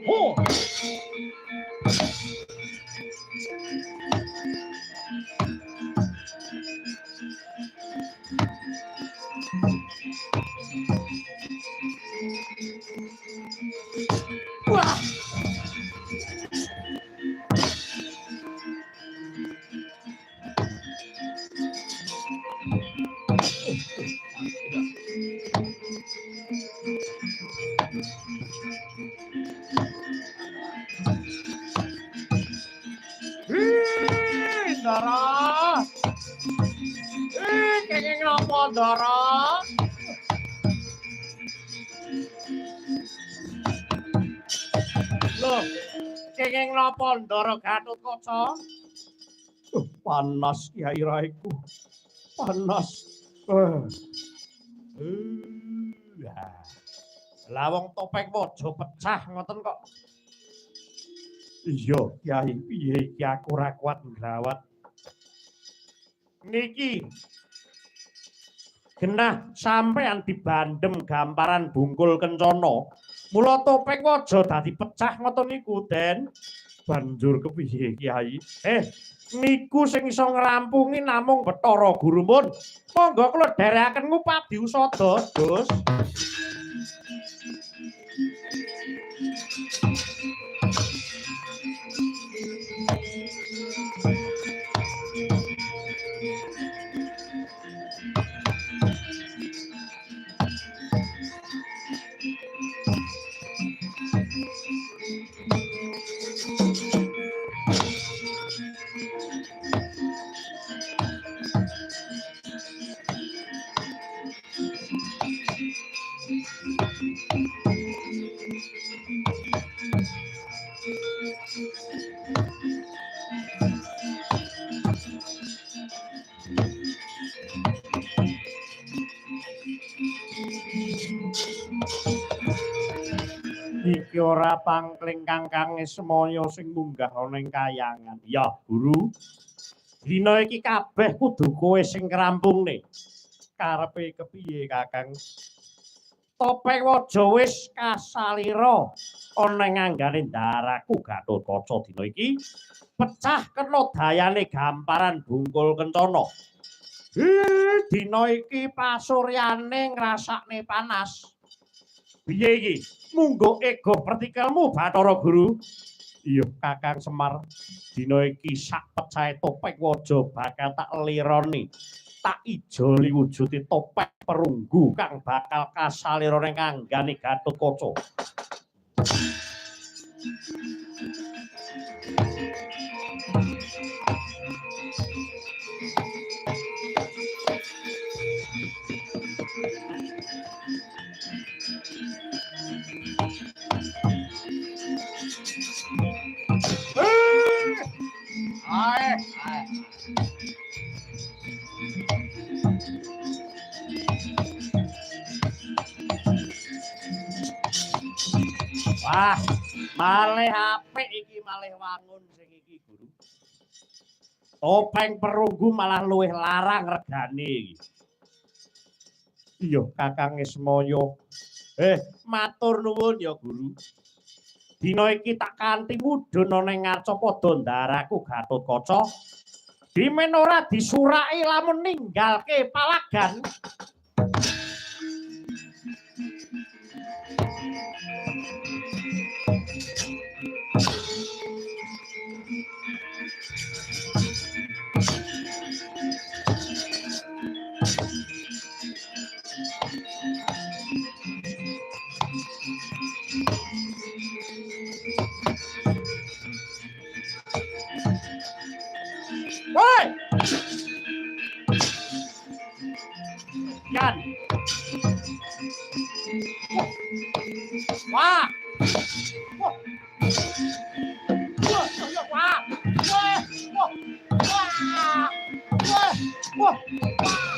Oh. Wah. Ndara. Kenging napa Ndara? Loh, kenging napa Ndara Gatotkaca? Panas Kyai Raiku. Panas. Lah wong topeng waja pecah ngoten kok. Iya, Kyai, piye iki aku ora kuat ngrawat. Niki genah sampean dibandem gamparan bungkul kencana. Mula topeng waja dadi pecah ngoten niku, Den. Banjur kepiye, Kyai? Niku sing iso ngrampungi namung Bathara Gurumun. Monggo kula dherekaken ngupadi usada, Gus. Iki ora pangkling Kakang Semaya sing munggah ana ing kayangan. Ya, Guru. Dina iki kabeh kudu kowe sing ngrampungne. Karepe kepiye, Kakang? Topeng waja wis kasalira ana ing anggane Ndaraku Gatotkaca dina iki pecah kena dayane gamparan bungkul kencana. Dina iki pasuryane ngrasakne panas. Piye iki? Munggo ego pertikelmu Bathara Guru. Iya, Kakang Semar. Dina iki sak pecahe topeng waja bakal tak lironi. Tak ijoli wujude topeng perunggu kang bakal kasalira ning anggane Gatotkaca. Wah, malih apik iki, malih wangun sing iki, Guru. Topeng perunggu malah luwih larang regane. Iya, Kakang Semaya. Matur nuwun ya, Guru. Dina iki tak kanthi mudhun ana ing ngacapada Ndaraku Gatotkaca. Dimen ora disuraki lamun ninggalke palagan. Woi! Yan. Wah! Wah! Wah! Wah! Wah! Wah! Wah! Wah! Wah!